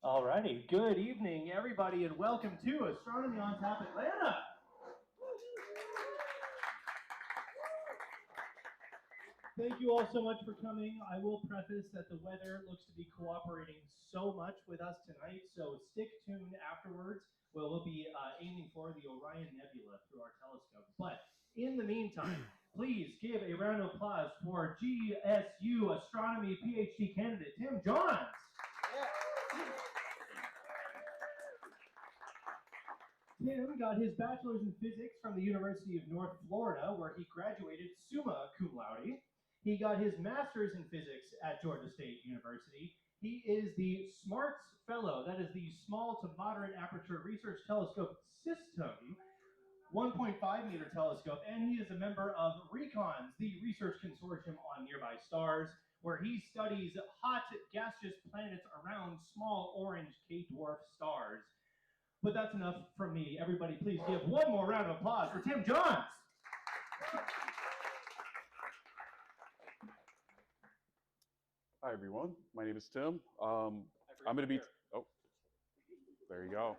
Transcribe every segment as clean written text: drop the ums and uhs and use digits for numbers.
Alrighty, good evening, everybody, and welcome to Astronomy on Tap Atlanta. Thank you all so much for coming. I will preface that the weather looks to be cooperating so much with us tonight, so stick tuned afterwards. We'll be aiming for the Orion Nebula through our telescope. But in the meantime, please give a round of applause for GSU Astronomy PhD candidate Tim Johns. Tim got his bachelor's in physics from the University of North Florida, where he graduated summa cum laude. He got his master's in physics at Georgia State University. He is the SMARTS Fellow, that is the Small to Moderate Aperture Research Telescope System, 1.5 meter telescope, and he is a member of RECONS, the Research Consortium on Nearby Stars, where he studies hot gaseous planets around small orange K-dwarf stars. But that's enough from me. Everybody, please give one more round of applause for Tim Johns. Hi, everyone. My name is Tim. I'm going to be... Oh, there you go.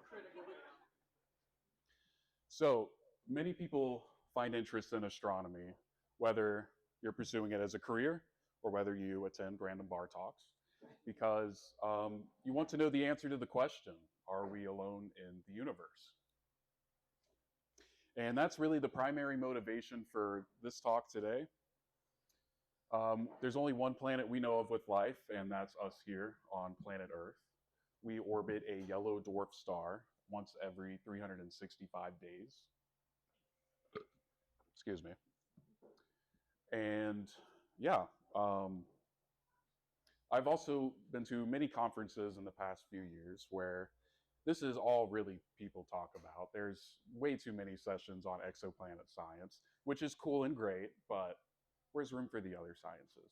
So, many people find interest in astronomy, whether you're pursuing it as a career or whether you attend random bar talks, because you want to know the answer to the question, are we alone in the universe? And that's really the primary motivation for this talk today. There's only one planet we know of with life, and that's us here on planet Earth. We orbit a yellow dwarf star once every 365 days. Excuse me. And yeah, I've also been to many conferences in the past few years where this is all really people talk about. There's way too many sessions on exoplanet science, which is cool and great, but where's room for the other sciences,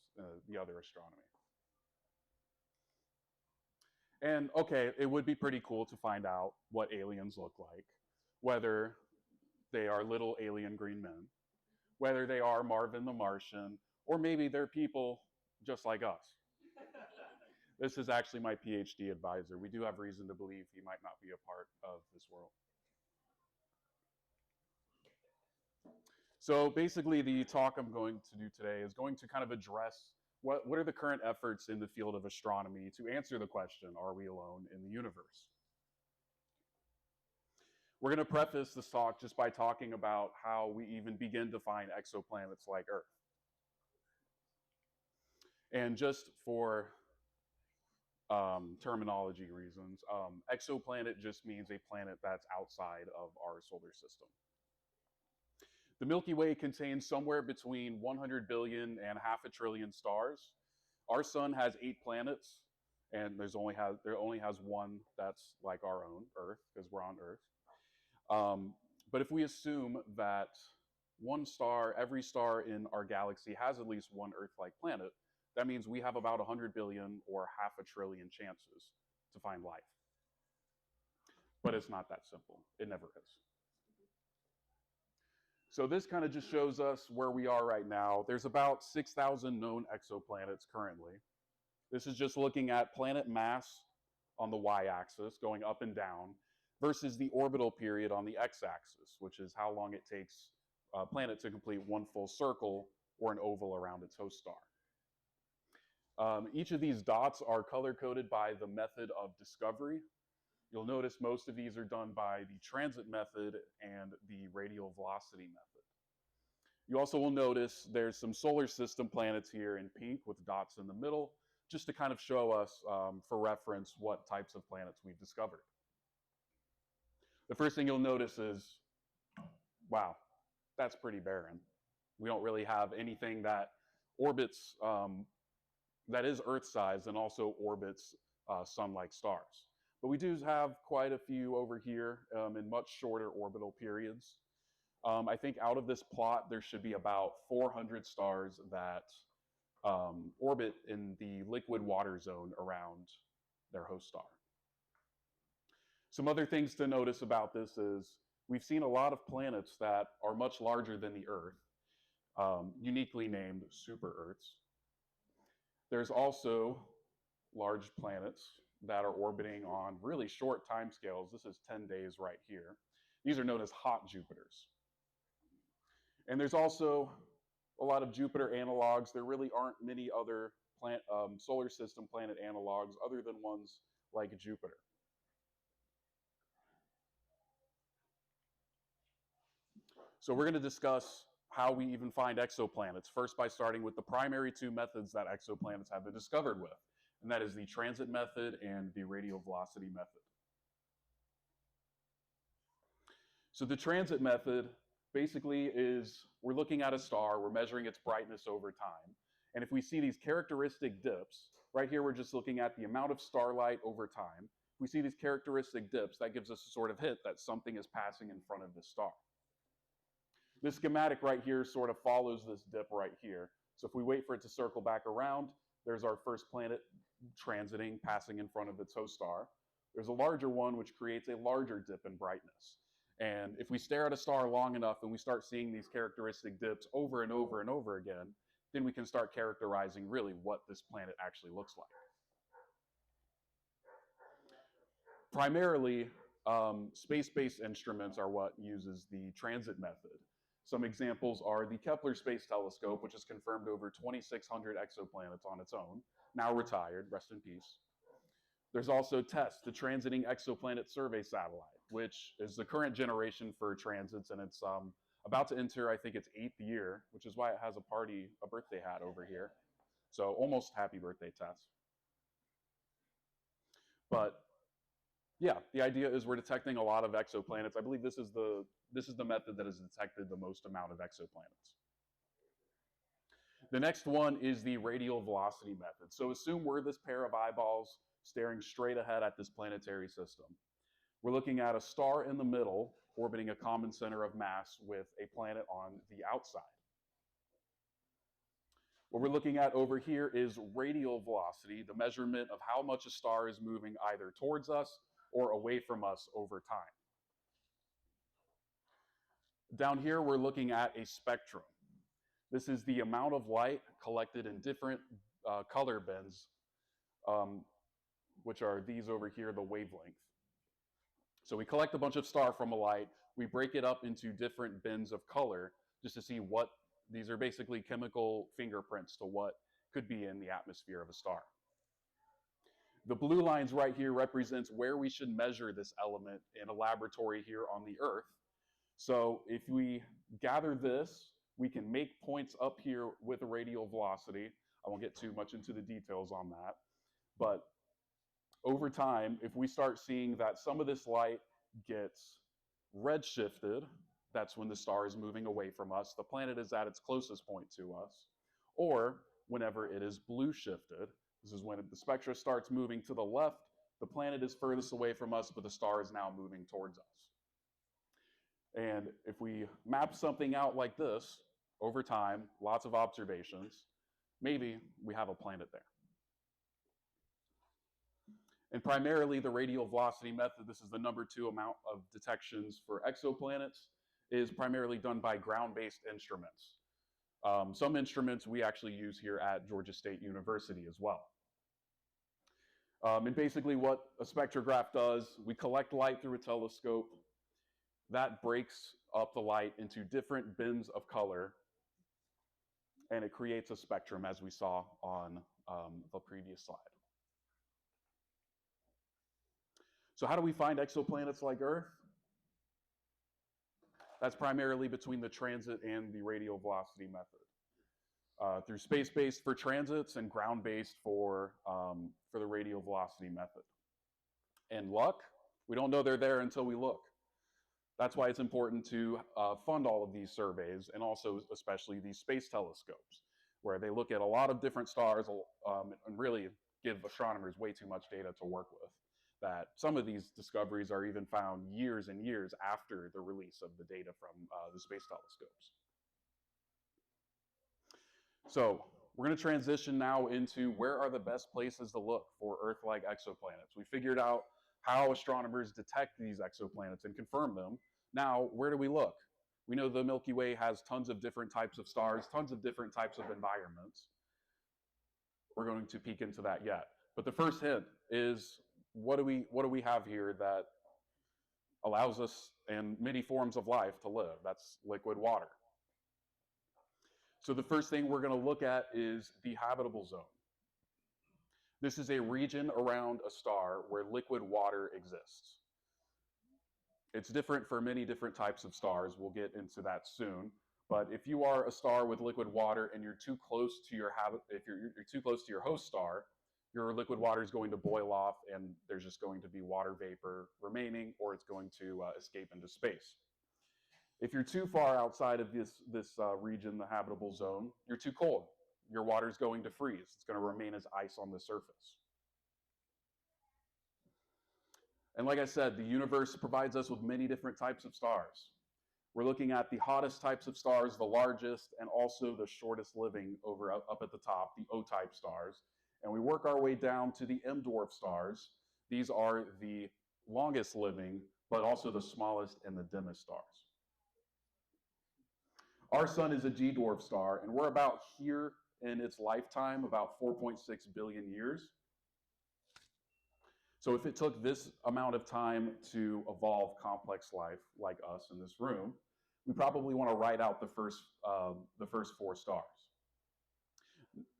the other astronomy? And okay, it would be pretty cool to find out what aliens look like, whether they are little alien green men, whether they are Marvin the Martian, or maybe they're people just like us. This is actually my PhD advisor. We do have reason to believe he might not be a part of this world. So basically, the talk I'm going to do today is going to kind of address what are the current efforts in the field of astronomy to answer the question, are we alone in the universe? We're going to preface this talk just by talking about how we even begin to find exoplanets like Earth. And just for terminology reasons, exoplanet just means a planet that's outside of our solar system. The Milky Way contains somewhere between 100 billion and half a trillion stars. Our sun has 8 planets, and there only has one that's like our own, Earth, because we're on Earth. But if we assume that every star in our galaxy has at least one Earth-like planet, that means we have about 100 billion or half a trillion chances to find life. But it's not that simple. It never is. So this kind of just shows us where we are right now. There's about 6,000 known exoplanets currently. This is just looking at planet mass on the y-axis, going up and down, versus the orbital period on the x-axis, which is how long it takes a planet to complete one full circle or an oval around its host star. Each of these dots are color-coded by the method of discovery. You'll notice most of these are done by the transit method and the radial velocity method. You also will notice there's some solar system planets here in pink with dots in the middle, just to kind of show us, for reference, what types of planets we've discovered. The first thing you'll notice is, wow, that's pretty barren. We don't really have anything that orbits, that is Earth-sized and also orbits sun-like stars. But we do have quite a few over here in much shorter orbital periods. I think out of this plot, there should be about 400 stars that orbit in the liquid water zone around their host star. Some other things to notice about this is we've seen a lot of planets that are much larger than the Earth, uniquely named super-Earths. There's also large planets that are orbiting on really short timescales. This is 10 days right here. These are known as hot Jupiters. And there's also a lot of Jupiter analogs. There really aren't many other solar system planet analogs other than ones like Jupiter. So we're going to discuss how we even find exoplanets, first by starting with the primary two methods that exoplanets have been discovered with, and that is the transit method and the radial velocity method. So the transit method basically is we're looking at a star, we're measuring its brightness over time, and if we see these characteristic dips, right here we're just looking at the amount of starlight over time. If we see these characteristic dips, that gives us a sort of hint that something is passing in front of the star. This schematic right here sort of follows this dip right here. So if we wait for it to circle back around, there's our first planet transiting, passing in front of its host star. There's a larger one which creates a larger dip in brightness. And if we stare at a star long enough and we start seeing these characteristic dips over and over and over again, then we can start characterizing really what this planet actually looks like. Primarily, space-based instruments are what uses the transit method. Some examples are the Kepler Space Telescope, which has confirmed over 2,600 exoplanets on its own, now retired, rest in peace. There's also TESS, the Transiting Exoplanet Survey Satellite, which is the current generation for transits, and it's about to enter, I think, its 8th year, which is why it has a birthday hat over here. So almost happy birthday, TESS. But yeah, the idea is we're detecting a lot of exoplanets. I believe this is the method that has detected the most amount of exoplanets. The next one is the radial velocity method. So assume we're this pair of eyeballs staring straight ahead at this planetary system. We're looking at a star in the middle, orbiting a common center of mass with a planet on the outside. What we're looking at over here is radial velocity, the measurement of how much a star is moving either towards us or away from us over time. Down here, we're looking at a spectrum. This is the amount of light collected in different color bins, which are these over here, the wavelength. So we collect a bunch of star from a light, we break it up into different bins of color just to see what, these are basically chemical fingerprints to what could be in the atmosphere of a star. The blue lines right here represents where we should measure this element in a laboratory here on the Earth. So if we gather this, we can make points up here with a radial velocity. I won't get too much into the details on that. But over time, if we start seeing that some of this light gets redshifted, that's when the star is moving away from us. The planet is at its closest point to us. Or whenever it is blue shifted, this is when the spectra starts moving to the left, the planet is furthest away from us, but the star is now moving towards us. And if we map something out like this over time, lots of observations, maybe we have a planet there. And primarily the radial velocity method, this is the #2 amount of detections for exoplanets, is primarily done by ground-based instruments. Some instruments we actually use here at Georgia State University as well. And basically what a spectrograph does, we collect light through a telescope. That breaks up the light into different bins of color, and it creates a spectrum as we saw on the previous slide. So how do we find exoplanets like Earth? That's primarily between the transit and the radial velocity method. Through space-based for transits and ground-based for the radial velocity method. And luck, we don't know they're there until we look. That's why it's important to fund all of these surveys, and also especially these space telescopes, where they look at a lot of different stars and really give astronomers way too much data to work with. That some of these discoveries are even found years and years after the release of the data from the space telescopes. So we're going to transition now into where are the best places to look for Earth-like exoplanets. We figured out how astronomers detect these exoplanets and confirm them. Now, where do we look? We know the Milky Way has tons of different types of stars, tons of different types of environments. We're going to peek into that yet. But the first hint is what do we have here that allows us and many forms of life to live? That's liquid water. So the first thing we're going to look at is the habitable zone. This is a region around a star where liquid water exists. It's different for many different types of stars. We'll get into that soon. But if you are a star with liquid water and you're too close to your if you're too close to your host star, your liquid water is going to boil off and there's just going to be water vapor remaining, or it's going to escape into space. If you're too far outside of this region, the habitable zone, you're too cold. Your water is going to freeze. It's going to remain as ice on the surface. And like I said, the universe provides us with many different types of stars. We're looking at the hottest types of stars, the largest, and also the shortest living over up at the top, the O-type stars. And we work our way down to the M-dwarf stars. These are the longest living, but also the smallest and the dimmest stars. Our sun is a G-dwarf star, and we're about here in its lifetime, about 4.6 billion years. So if it took this amount of time to evolve complex life like us in this room, we probably want to write out the first 4 stars.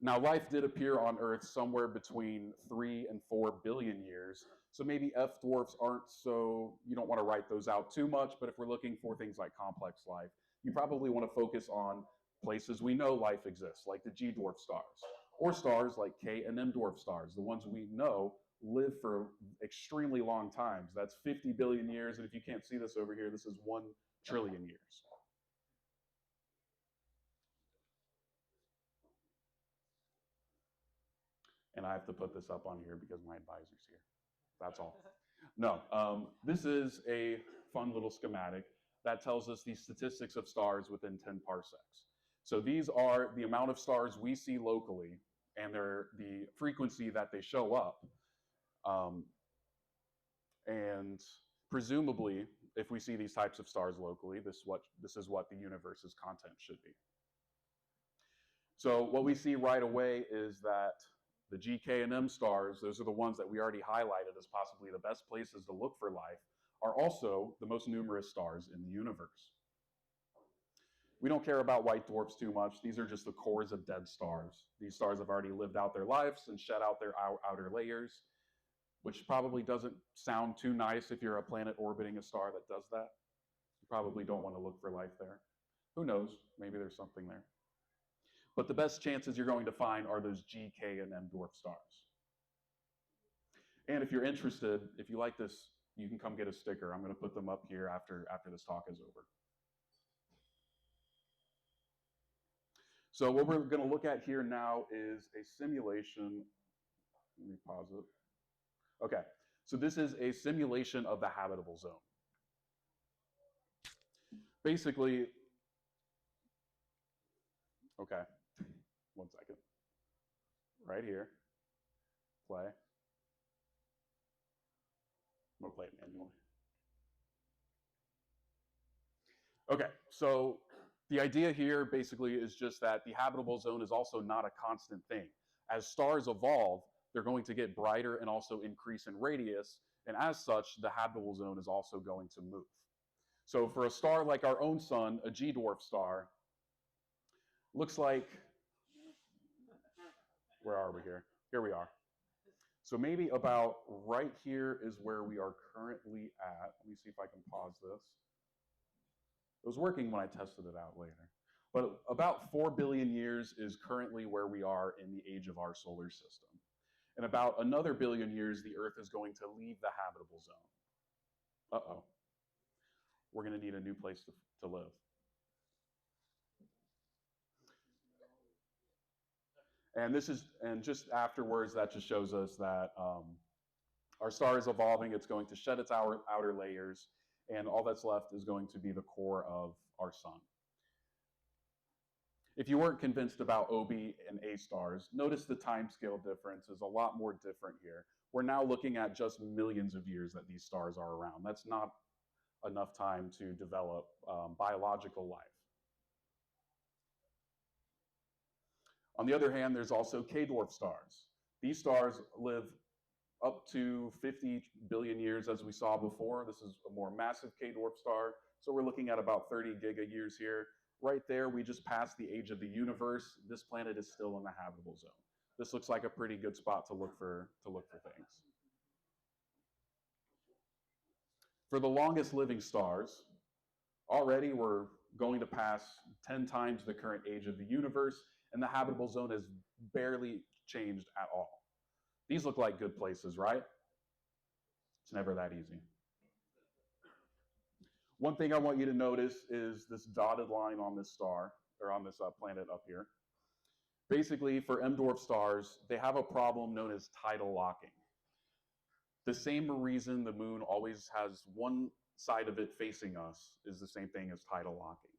Now, life did appear on Earth somewhere between 3 and 4 billion years. So maybe F dwarfs aren't so, you don't want to write those out too much, but if we're looking for things like complex life, you probably want to focus on places we know life exists, like the G dwarf stars, or stars like K and M dwarf stars, the ones we know live for extremely long times. That's 50 billion years, and if you can't see this over here, this is 1 trillion years. And I have to put this up on here because my advisor's here. That's all. No, this is a fun little schematic that tells us the statistics of stars within 10 parsecs. So these are the amount of stars we see locally and the frequency that they show up. And presumably, if we see these types of stars locally, this is what the universe's content should be. So what we see right away is that the G, K, and M stars, those are the ones that we already highlighted as possibly the best places to look for life, are also the most numerous stars in the universe. We don't care about white dwarfs too much. These are just the cores of dead stars. These stars have already lived out their lives and shed out their outer layers, which probably doesn't sound too nice if you're a planet orbiting a star that does that. You probably don't want to look for life there. Who knows? Maybe there's something there. But the best chances you're going to find are those G, K, and M dwarf stars. And if you're interested, if you like this, you can come get a sticker. I'm going to put them up here after this talk is over. So what we're going to look at here now is a simulation. Let me pause it. Okay, so this is a simulation of the habitable zone. Basically, okay, 1 second. Right here, play. I'm going to play it manually. Okay, so the idea here basically is just that the habitable zone is also not a constant thing. As stars evolve, they're going to get brighter and also increase in radius, and as such, the habitable zone is also going to move. So for a star like our own sun, a G dwarf star, looks like, where are we here? Here we are. So maybe about right here is where we are currently at. Let me see if I can pause this. It was working when I tested it out later. But about 4 billion years is currently where we are in the age of our solar system. In about another billion years, the Earth is going to leave the habitable zone. Uh-oh. We're going to need a new place to live. And just afterwards, that just shows us that our star is evolving. It's going to shed its outer layers, and all that's left is going to be the core of our sun. If you weren't convinced about OB and A stars, notice the timescale difference is a lot more different here. We're now looking at just millions of years that these stars are around. That's not enough time to develop biological life. On the other hand, there's also K-dwarf stars. These stars live up to 50 billion years, as we saw before. This is a more massive K-dwarf star. So we're looking at about 30 giga years here. Right there, we just passed the age of the universe. This planet is still in the habitable zone. This looks like a pretty good spot to look for things. For the longest living stars, already we're going to pass 10 times the current age of the universe, and the habitable zone has barely changed at all. These look like good places, right? It's never that easy. One thing I want you to notice is this dotted line on this star, or on this planet up here. Basically, for M-dwarf stars, they have a problem known as tidal locking. The same reason the moon always has one side of it facing us is the same thing as tidal locking.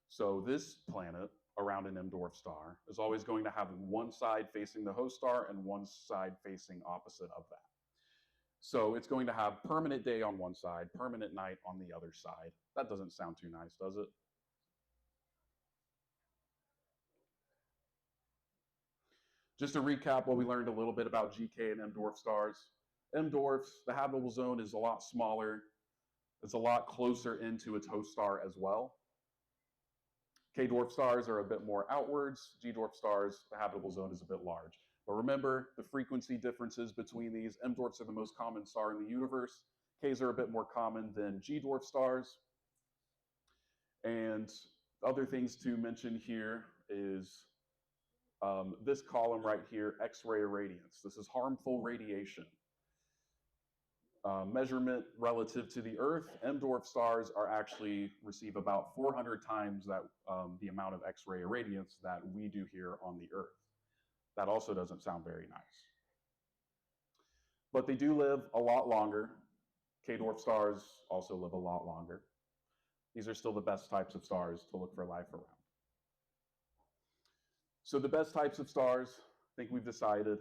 So this planet around an M-dwarf star is always going to have one side facing the host star and one side facing opposite of that. So it's going to have permanent day on one side, permanent night on the other side. That doesn't sound too nice, does it? Just to recap what we learned a little bit about GK and M-dwarf stars. M-dwarfs, the habitable zone is a lot smaller. It's a lot closer into its host star as well. K-dwarf stars are a bit more outwards. G-dwarf stars, the habitable zone is a bit large. But remember the frequency differences between these. M-dwarfs are the most common star in the universe. Ks are a bit more common than G-dwarf stars. And other things to mention here is this column right here, X-ray irradiance. This is harmful radiation. Measurement relative to the Earth, M-dwarf stars are actually receive about 400 times that the amount of X-ray irradiance that we do here on the Earth. That also doesn't sound very nice. But they do live a lot longer. K-dwarf stars also live a lot longer. These are still the best types of stars to look for life around. So the best types of stars, I think we've decided.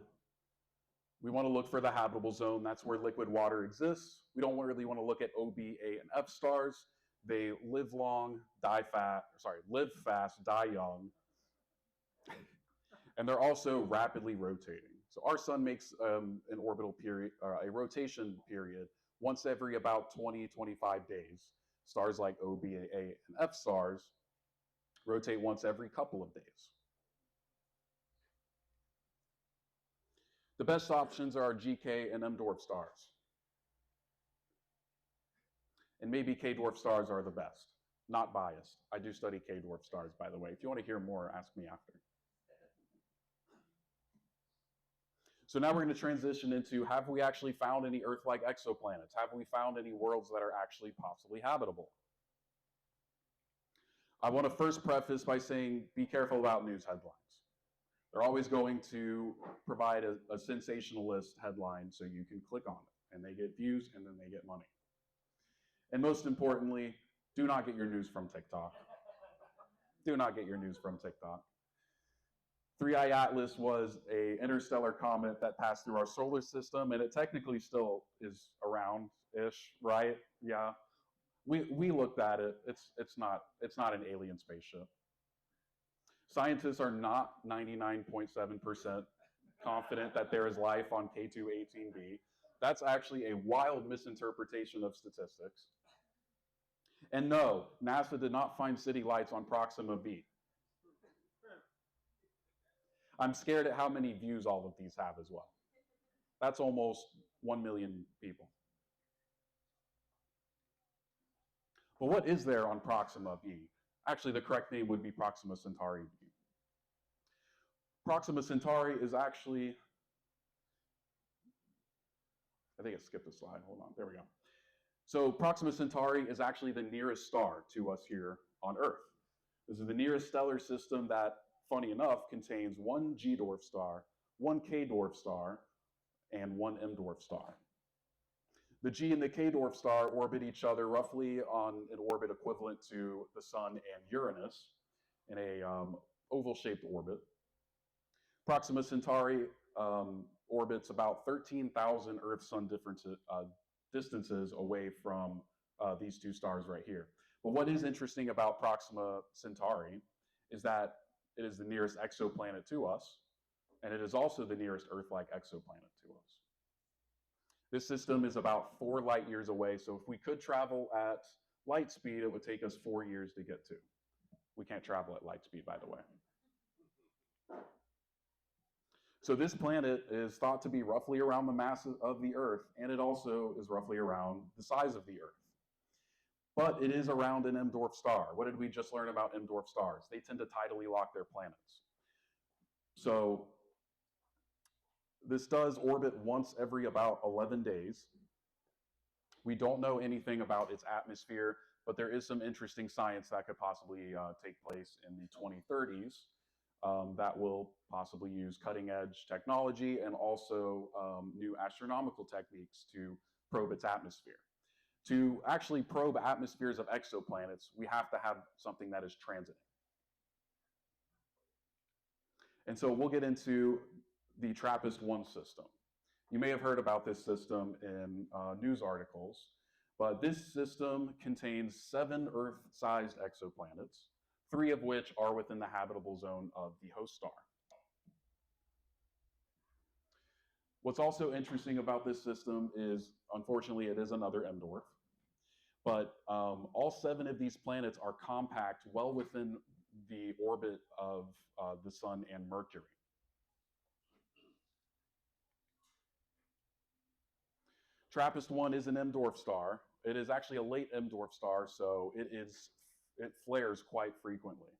We want to look for the habitable zone. That's where liquid water exists. We don't really want to look at O, B, A, and F stars. They live long, live fast, die young, and they're also rapidly rotating. So our sun makes an orbital period, a rotation period, once every about 20, 25 days. Stars like O, B, A, and F stars rotate once every couple of days. The best options are GK and M-dwarf stars. And maybe K-dwarf stars are the best. Not biased. I do study K-dwarf stars, by the way. If you want to hear more, ask me after. So now we're going to transition into, have we actually found any Earth-like exoplanets? Have we found any worlds that are actually possibly habitable? I want to first preface by saying, be careful about news headlines. They're always going to provide a sensationalist headline so you can click on it, and they get views, and then they get money. And most importantly, do not get your news from TikTok. Do not get your news from TikTok. 3I Atlas was an interstellar comet that passed through our solar system, and it technically still is around-ish, right? Yeah. We looked at it. It's not an alien spaceship. Scientists are not 99.7% confident that there is life on K2-18b. That's actually a wild misinterpretation of statistics. And no, NASA did not find city lights on Proxima b. I'm scared at how many views all of these have as well. That's almost 1 million people. But what is there on Proxima b? Actually, the correct name would be Proxima Centauri b. Proxima Centauri is actually, I think I skipped a slide, hold on, there we go. So Proxima Centauri is actually the nearest star to us here on Earth. This is the nearest stellar system that, funny enough, contains one G-dwarf star, one K-dwarf star, and one M-dwarf star. The G and the K-dwarf star orbit each other roughly on an orbit equivalent to the Sun and Uranus in a oval-shaped orbit. Proxima Centauri orbits about 13,000 Earth-Sun distances away from these two stars right here. But what is interesting about Proxima Centauri is that it is the nearest exoplanet to us, and it is also the nearest Earth-like exoplanet to us. This system is about 4 light years away, so if we could travel at light speed, it would take us 4 years to get to. We can't travel at light speed, by the way. So this planet is thought to be roughly around the mass of the Earth, and it also is roughly around the size of the Earth. But it is around an M-dwarf star. What did we just learn about M-dwarf stars? They tend to tidally lock their planets. So this does orbit once every about 11 days. We don't know anything about its atmosphere, but there is some interesting science that could possibly take place in the 2030s that will possibly use cutting edge technology and also new astronomical techniques to probe its atmosphere. To actually probe atmospheres of exoplanets, we have to have something that is transiting. And so we'll get into the TRAPPIST-1 system. You may have heard about this system in news articles, but this system contains 7 Earth-sized exoplanets, 3 of which are within the habitable zone of the host star. What's also interesting about this system is, unfortunately, it is another M-dwarf, but all 7 of these planets are compact well within the orbit of the Sun and Mercury. TRAPPIST-1 is an M-dwarf star. It is actually a late M-dwarf star, so it flares quite frequently.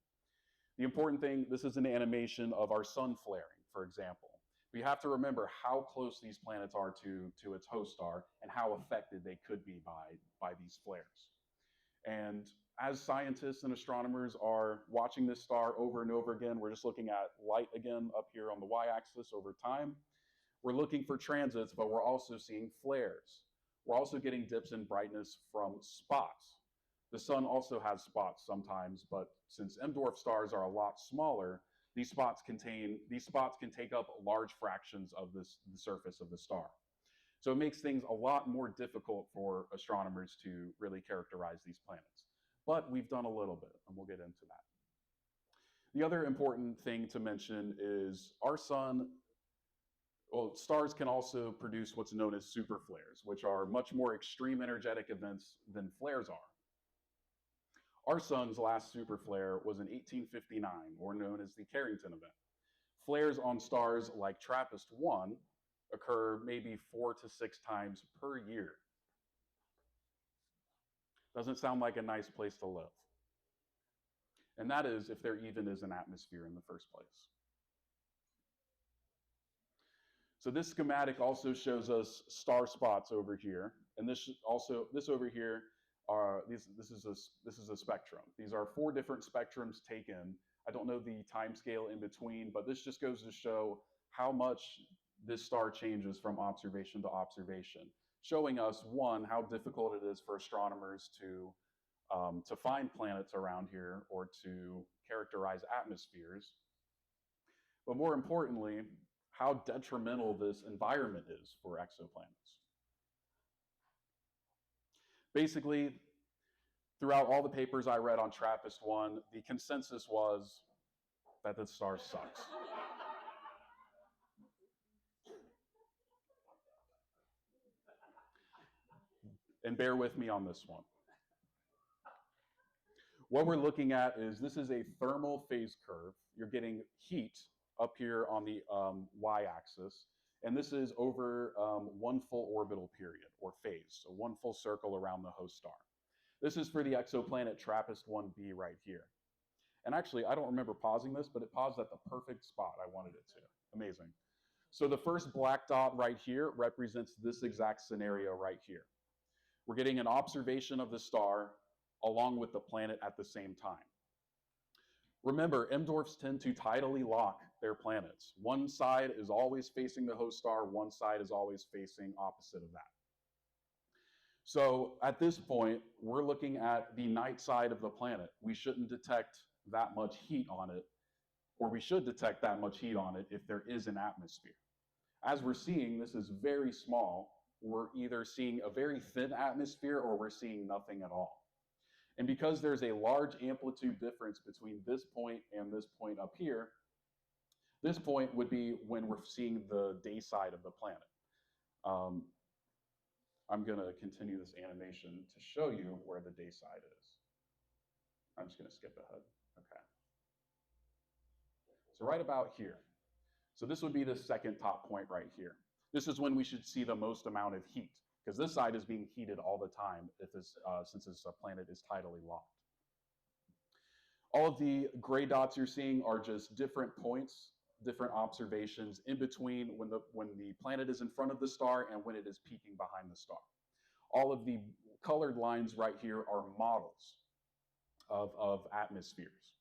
The important thing, this is an animation of our sun flaring, for example. We have to remember how close these planets are to its host star and how affected they could be by these flares. And as scientists and astronomers are watching this star over and over again, we're just looking at light again up here on the y-axis over time. We're looking for transits, but we're also seeing flares. We're also getting dips in brightness from spots. The sun also has spots sometimes, but since M-dwarf stars are a lot smaller, these spots can take up large fractions of the surface of the star. So it makes things a lot more difficult for astronomers to really characterize these planets. But we've done a little bit, and we'll get into that. The other important thing to mention is our sun, well, stars can also produce what's known as superflares, which are much more extreme energetic events than flares are. Our sun's last superflare was in 1859, or known as the Carrington event. Flares on stars like TRAPPIST-1 occur maybe 4 to 6 times per year. Doesn't sound like a nice place to live. And that is if there even is an atmosphere in the first place. So this schematic also shows us star spots over here, and this over here this is a spectrum. These are 4 different spectrums taken. I don't know the time scale in between, but this just goes to show how much this star changes from observation to observation, showing us, one, how difficult it is for astronomers to find planets around here or to characterize atmospheres, but more importantly, how detrimental this environment is for exoplanets. Basically, throughout all the papers I read on TRAPPIST-1, the consensus was that the star sucks. And bear with me on this one. What we're looking at is, this is a thermal phase curve. You're getting heat up here on the y-axis, and this is over 1 full orbital period, or phase, so 1 full circle around the host star. This is for the exoplanet TRAPPIST-1b right here. And actually, I don't remember pausing this, but it paused at the perfect spot I wanted it to. Amazing. So the first black dot right here represents this exact scenario right here. We're getting an observation of the star along with the planet at the same time. Remember, M-dwarfs tend to tidally lock their planets. One side is always facing the host star, one side is always facing opposite of that. So at this point, we're looking at the night side of the planet. We shouldn't detect that much heat on it, or we should detect that much heat on it if there is an atmosphere. As we're seeing, this is very small. We're either seeing a very thin atmosphere or we're seeing nothing at all. And because there's a large amplitude difference between this point and this point up here, this point would be when we're seeing the day side of the planet. I'm going to continue this animation to show you where the day side is. I'm just going to skip ahead. Okay. So right about here. So this would be the second top point right here. This is when we should see the most amount of heat, because this side is being heated all the time if since this planet is tidally locked. All of the gray dots you're seeing are just different points, different observations in between when the planet is in front of the star and when it is peeking behind the star. All of the colored lines right here are models of atmospheres.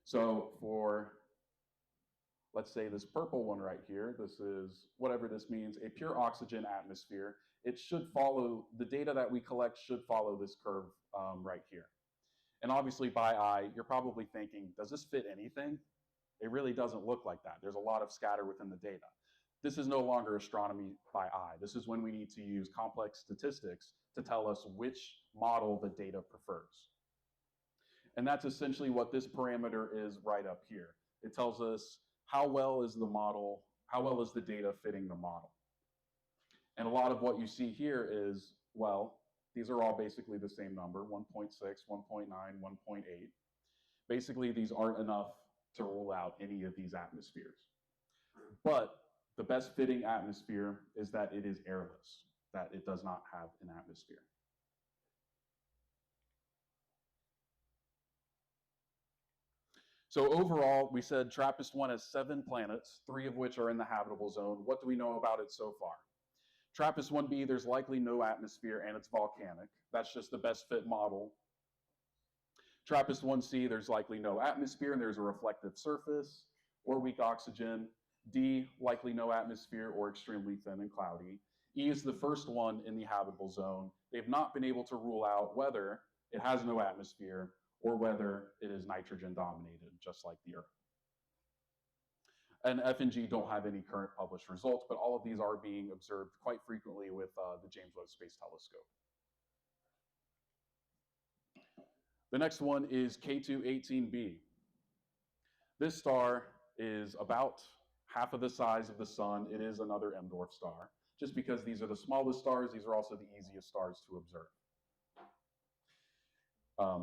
So for, let's say, this purple one right here, this is, whatever this means, a pure oxygen atmosphere. It should follow, the data that we collect should follow this curve right here. And obviously by eye, you're probably thinking, does this fit anything? It really doesn't look like that. There's a lot of scatter within the data. This is no longer astronomy by eye. This is when we need to use complex statistics to tell us which model the data prefers. And that's essentially what this parameter is right up here. It tells us how well is the model, how well is the data fitting the model. And a lot of what you see here is, well, these are all basically the same number, 1.6, 1.9, 1.8. Basically, these aren't enough to rule out any of these atmospheres. But the best fitting atmosphere is that it is airless, that it does not have an atmosphere. So overall, we said TRAPPIST-1 has 7 planets, 3 of which are in the habitable zone. What do we know about it so far? TRAPPIST-1b, there's likely no atmosphere and it's volcanic. That's just the best fit model. TRAPPIST-1c, there's likely no atmosphere and there's a reflective surface or weak oxygen. D, likely no atmosphere or extremely thin and cloudy. E is the first one in the habitable zone. They've not been able to rule out whether it has no atmosphere or whether it is nitrogen dominated, just like the Earth. And F and G don't have any current published results, but all of these are being observed quite frequently with the James Webb Space Telescope. The next one is K2-18b. This star is about half of the size of the sun. It is another M-dwarf star. Just because these are the smallest stars, these are also the easiest stars to observe.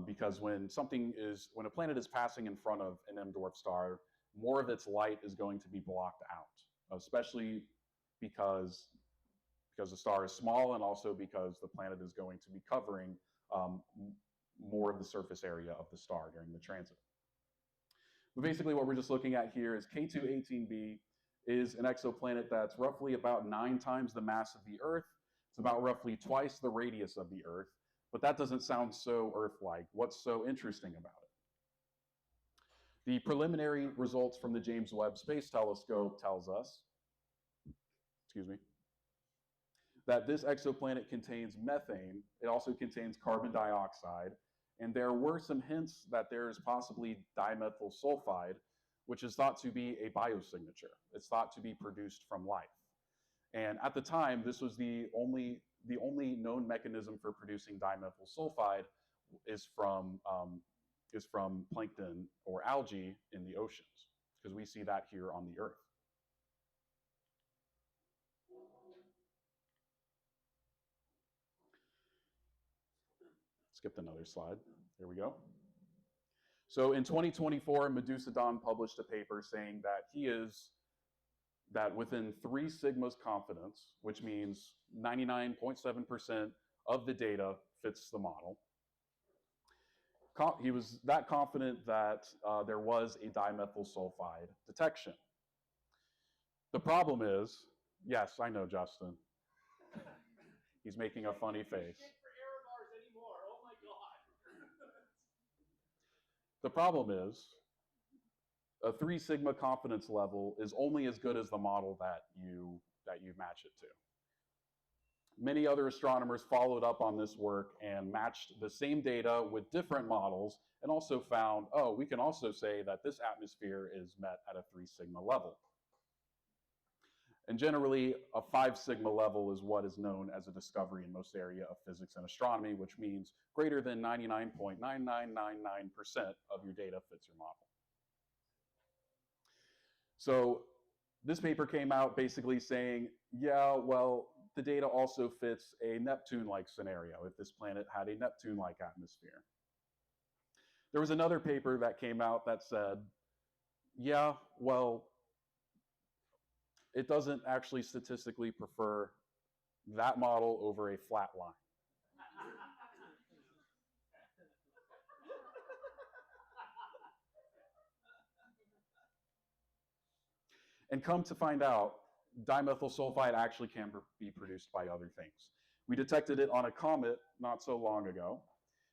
Because when a planet is passing in front of an M-dwarf star, more of its light is going to be blocked out, especially because the star is small and also because the planet is going to be covering more of the surface area of the star during the transit. But basically what we're just looking at here is K2-18b is an exoplanet that's roughly about 9 times the mass of the Earth. It's about roughly twice the radius of the Earth, but that doesn't sound so Earth-like. What's so interesting about it? The preliminary results from the James Webb Space Telescope tells us, that this exoplanet contains methane. It also contains carbon dioxide, and there were some hints that there is possibly dimethyl sulfide, which is thought to be a biosignature. It's thought to be produced from life. And at the time, this was the only known mechanism for producing dimethyl sulfide is from plankton or algae in the oceans, because we see that here on the Earth. Skipped another slide. There we go. So in 2024, Medusa Don published a paper saying that within 3 sigmas confidence, which means 99.7% of the data fits the model, he was that confident that there was a dimethyl sulfide detection. The problem is, yes, I know, Justin. He's making a funny face. The problem is, a 3 sigma confidence level is only as good as the model that you match it to. Many other astronomers followed up on this work and matched the same data with different models and also found, oh, we can also say that this atmosphere is met at a 3 sigma level. And generally, a 5 sigma level is what is known as a discovery in most area of physics and astronomy, which means greater than 99.9999% of your data fits your model. So this paper came out basically saying, yeah, well, the data also fits a Neptune-like scenario if this planet had a Neptune-like atmosphere. There was another paper that came out that said, yeah, well, it doesn't actually statistically prefer that model over a flat line. And come to find out, dimethyl sulfide actually can be produced by other things. We detected it on a comet not so long ago,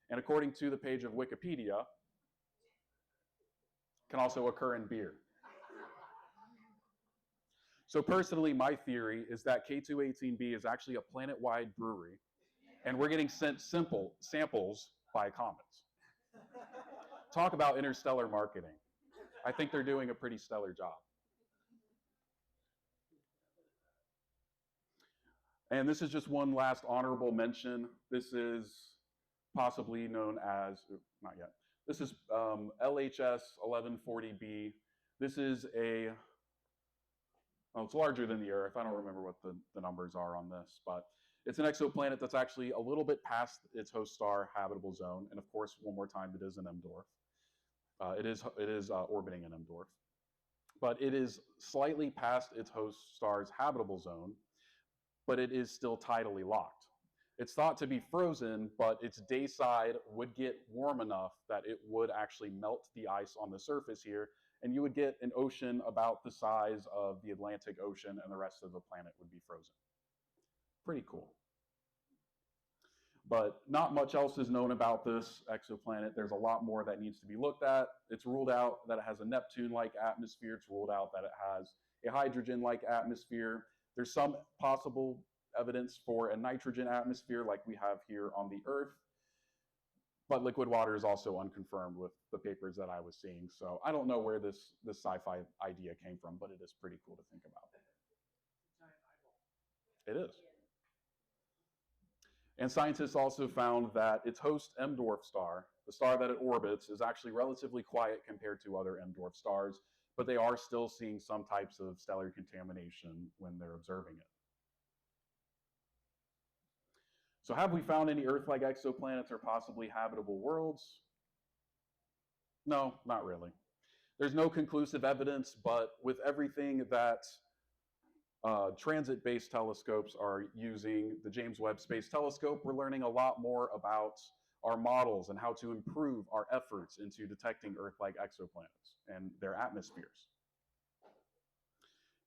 and according to the page of Wikipedia, can also occur in beer. So personally, my theory is that K218b is actually a planet-wide brewery, and we're getting sent samples by comets. Talk about interstellar marketing. I think they're doing a pretty stellar job. And this is just one last honorable mention. This is possibly known as, not yet, this is LHS 1140b. This is a, well, it's larger than the Earth. I don't remember what the numbers are on this, but it's an exoplanet that's actually a little bit past its host star habitable zone. And of course, one more time, it is an M dwarf. It is orbiting an M dwarf. But it is slightly past its host star's habitable zone, but it is still tidally locked. It's thought to be frozen, but its day side would get warm enough that it would actually melt the ice on the surface here, and you would get an ocean about the size of the Atlantic Ocean, and the rest of the planet would be frozen. Pretty cool. But not much else is known about this exoplanet. There's a lot more that needs to be looked at. It's ruled out that it has a Neptune-like atmosphere. It's ruled out that it has a hydrogen-like atmosphere. There's some possible evidence for a nitrogen atmosphere like we have here on the Earth. But liquid water is also unconfirmed with the papers that I was seeing. So I don't know where this sci-fi idea came from, but it is pretty cool to think about. It is. And scientists also found that its host M dwarf star, the star that it orbits, is actually relatively quiet compared to other M dwarf stars, but they are still seeing some types of stellar contamination when they're observing it. So have we found any Earth-like exoplanets or possibly habitable worlds? No, not really. There's no conclusive evidence, but with everything that transit-based telescopes are using, the James Webb Space Telescope, we're learning a lot more about our models and how to improve our efforts into detecting Earth-like exoplanets and their atmospheres.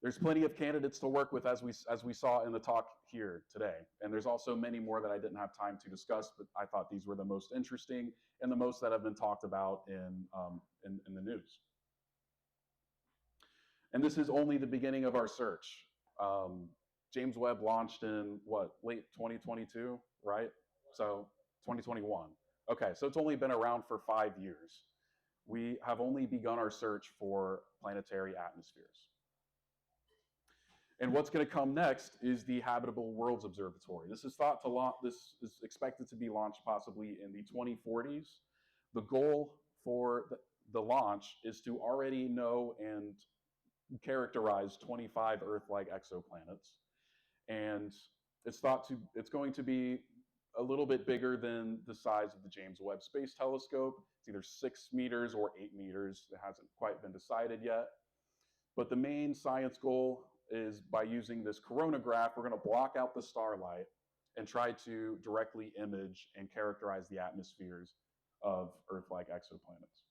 There's plenty of candidates to work with, as we saw in the talk here today. And there's also many more that I didn't have time to discuss, but I thought these were the most interesting and the most that have been talked about in the news. And this is only the beginning of our search. James Webb launched in, what, late 2022, right? So 2021. Okay, so it's only been around for 5 years. We have only begun our search for planetary atmospheres. And what's going to come next is the Habitable Worlds Observatory. This is this is expected to be launched possibly in the 2040s. The goal for the launch is to already know and characterize 25 Earth-like exoplanets. And it's going to be a little bit bigger than the size of the James Webb Space Telescope. It's either 6 meters or 8 meters. It hasn't quite been decided yet. But the main science goal is, by using this coronagraph, we're going to block out the starlight and try to directly image and characterize the atmospheres of Earth-like exoplanets.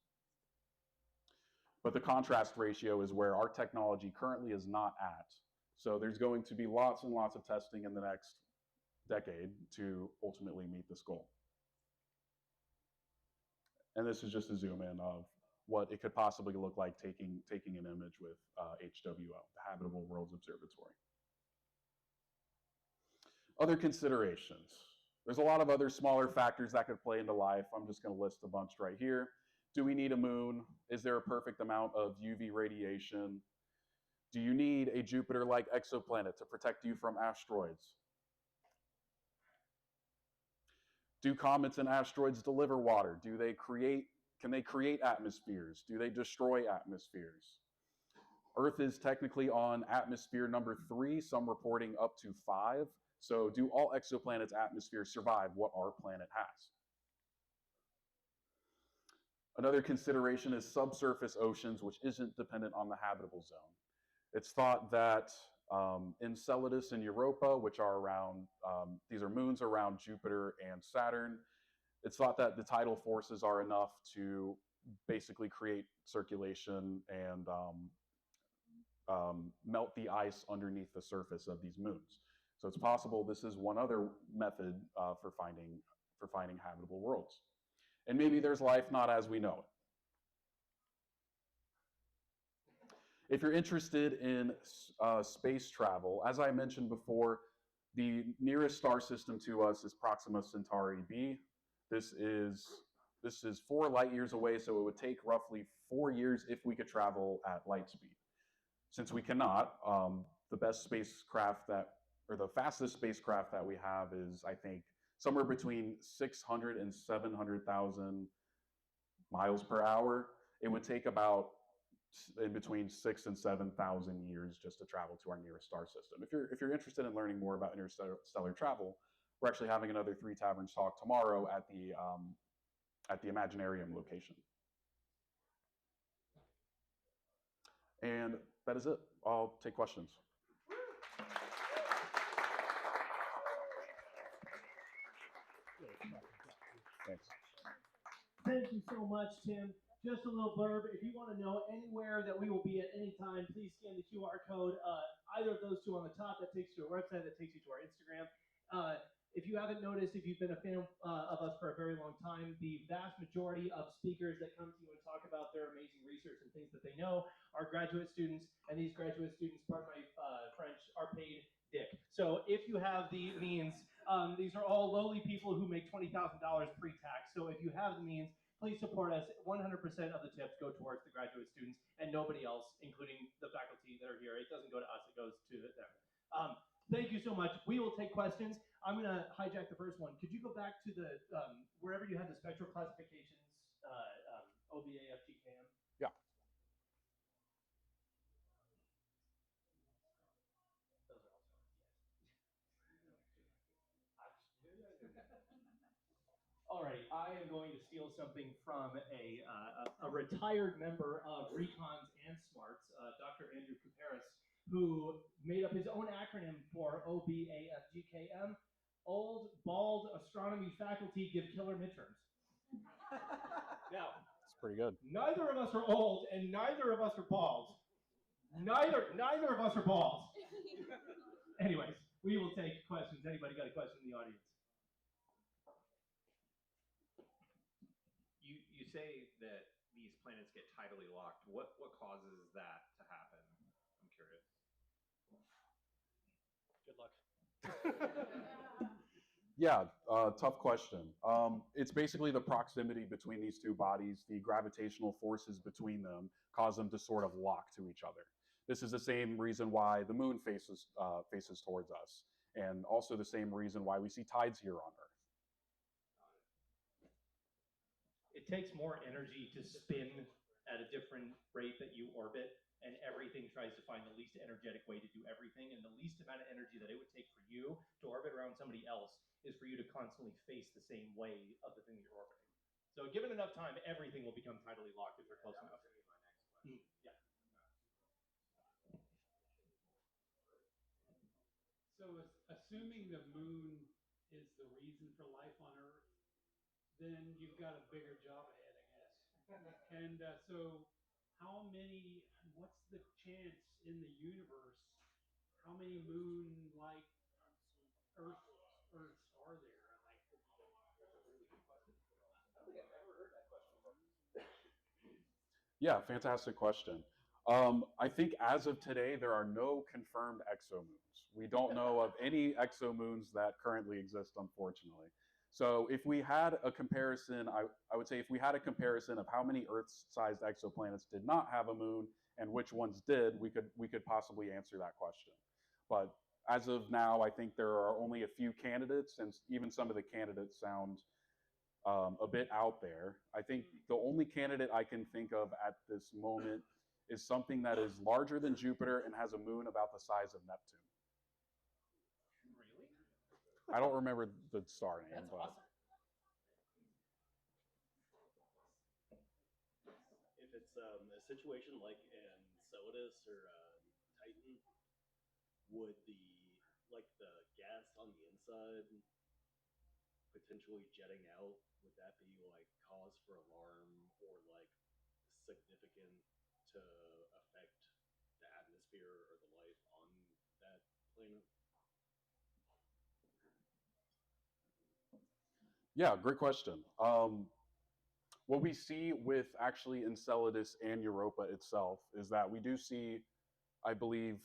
But the contrast ratio is where our technology currently is not at. So there's going to be lots and lots of testing in the next decade to ultimately meet this goal. And this is just a zoom in of what it could possibly look like taking an image with HWO, the Habitable Worlds Observatory. Other considerations. There's a lot of other smaller factors that could play into life. I'm just going to list a bunch right here. Do we need a moon? Is there a perfect amount of UV radiation? Do you need a Jupiter-like exoplanet to protect you from asteroids? Do comets and asteroids deliver water? Can they create atmospheres? Do they destroy atmospheres? Earth is technically on atmosphere number 3, some reporting up to 5. So do all exoplanets' atmospheres survive what our planet has? Another consideration is subsurface oceans, which isn't dependent on the habitable zone. It's thought that Enceladus and Europa, which are around, these are moons around Jupiter and Saturn, it's thought that the tidal forces are enough to basically create circulation and melt the ice underneath the surface of these moons. So it's possible this is one other method for finding habitable worlds. And maybe there's life not as we know it. If you're interested in space travel, as I mentioned before, the nearest star system to us is Proxima Centauri b. This is 4 light years away, so it would take roughly 4 years if we could travel at light speed. Since we cannot, the best spacecraft or the fastest spacecraft that we have is, I think, somewhere between 600 and 700,000 miles per hour. It would take about in between 6,000 and 7,000 years just to travel to our nearest star system. If you're interested in learning more about interstellar travel, we're actually having another Three Taverns talk tomorrow at the Imaginarium location. And that is it. I'll take questions. Thanks. Thank you so much, Tim. Just a little blurb. If you want to know anywhere that we will be at any time, please scan the QR code. Either of those two on the top, that takes you to our website, that takes you to our Instagram. If you haven't noticed, if you've been a fan of us for a very long time, the vast majority of speakers that come to you and talk about their amazing research and things that they know are graduate students, and these graduate students, pardon my French, are paid dick. So if you have the means, these are all lowly people who make $20,000 pre-tax. So if you have the means, please support us. 100% of the tips go towards the graduate students and nobody else, including the faculty that are here. It doesn't go to us, it goes to them. Thank you so much. We will take questions. I'm going to hijack the first one. Could you go back to the, wherever you had the spectral classifications, OBA, FGKM? Yeah. All right, I am going to steal something from a retired member of Recons and Smarts, Dr. Andrew Kuperis, who made up his own acronym for OBAFGKM. Old, bald astronomy faculty give killer midterms. Now, It's pretty good. neither of us are old and neither of us are bald. Neither of us are bald. Anyways, we will take questions. Anybody got a question in the audience? You say that these planets get tidally locked. What causes that to happen? I'm curious. Good luck. Yeah, tough question. It's basically the proximity between these two bodies, the gravitational forces between them cause them to sort of lock to each other. This is the same reason why the moon faces towards us, and also the same reason why we see tides here on Earth. It takes more energy to spin at a different rate that you orbit, and everything tries to find the least energetic way to do everything, and the least amount of energy that it would take for you to orbit around somebody else is for you to constantly face the same way of the thing you're orbiting. So given enough time, everything will become tidally locked if they're close enough. Yeah. So assuming the moon is the reason for life on Earth, then you've got a bigger job ahead, I guess. And so what's the chance in the universe, how many moon-like Earths are there? Yeah, fantastic question. I think as of today, there are no confirmed exomoons. We don't know of any exomoons that currently exist, unfortunately. So if we had a comparison, I would say if we had a comparison of how many Earth-sized exoplanets did not have a moon and which ones did, we could possibly answer that question. But as of now, I think there are only a few candidates, and even some of the candidates sound a bit out there. I think the only candidate I can think of at this moment is something that is larger than Jupiter and has a moon about the size of Neptune. Really? I don't remember the star name, That's but awesome. If it's a situation like Enceladus or Titan, would the gas on the inside potentially jetting out? Would that be like cause for alarm or like significant to affect the atmosphere or the life on that planet? yeah, great question. What we see with actually Enceladus and Europa itself is that we do see, I believe,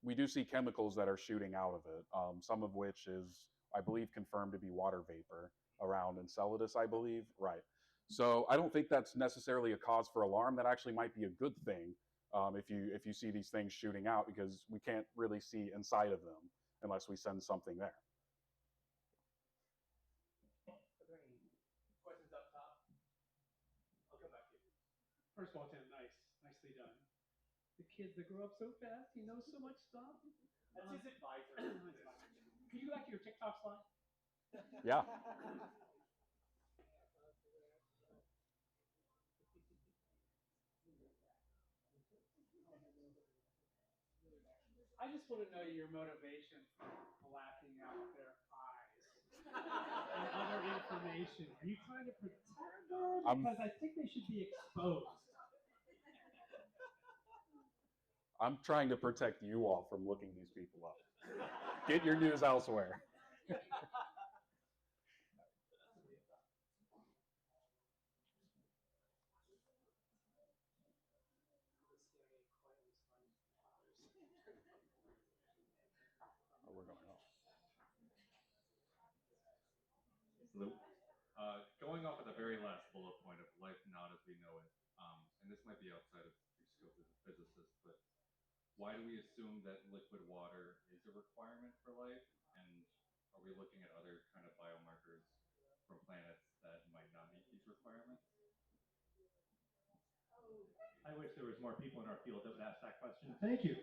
we do see chemicals that are shooting out of it. Some of which is, I believe, confirmed to be water vapor around Enceladus. I believe, right. So I don't think that's necessarily a cause for alarm. That actually might be a good thing if you see these things shooting out, because we can't really see inside of them unless we send something there. Are there any questions up top? I'll come back to you. First of all, Tim, nicely done. The kid that grew up so fast, he knows so much stuff. That's his advisor. Can you go back to your TikTok slide? Yeah. I just want to know your motivation for blacking out their eyes and other information. Are you trying to protect them? Because I think they should be exposed. I'm trying to protect you all from looking these people up. Get your news elsewhere. Oh, we're going off. Hello. Going off of the very last bullet point of life not as we know it, and this might be outside of your scope as a physicist, but why do we assume that liquid water is a requirement for life? And are we looking at other kind of biomarkers from planets that might not meet these requirements? I wish there was more people in our field that would ask that question. Thank you.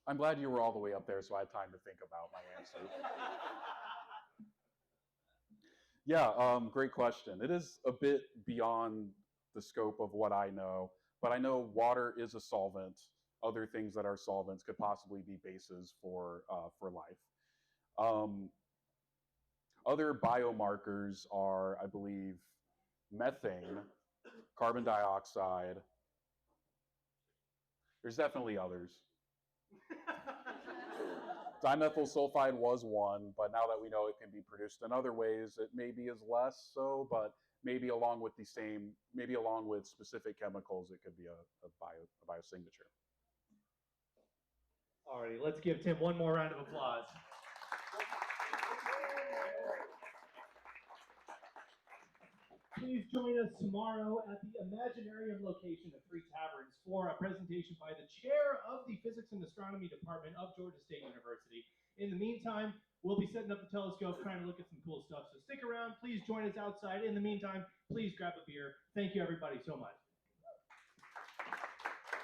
I'm glad you were all the way up there so I had time to think about my answer. Yeah, great question. It is a bit beyond the scope of what I know, but I know water is a solvent. Other things that are solvents could possibly be bases for life. Other biomarkers are, I believe, methane, carbon dioxide. There's definitely others. Dimethyl sulfide was one, but now that we know it can be produced in other ways, it maybe is less so, but maybe along with specific chemicals, it could be a biosignature. Alrighty, let's give Tim one more round of applause. Please join us tomorrow at the Imaginarium location of Three Taverns for a presentation by the chair of the Physics and Astronomy Department of Georgia State University. In the meantime, we'll be setting up the telescope, trying to look at some cool stuff. So stick around. Please join us outside. In the meantime, please grab a beer. Thank you, everybody, so much.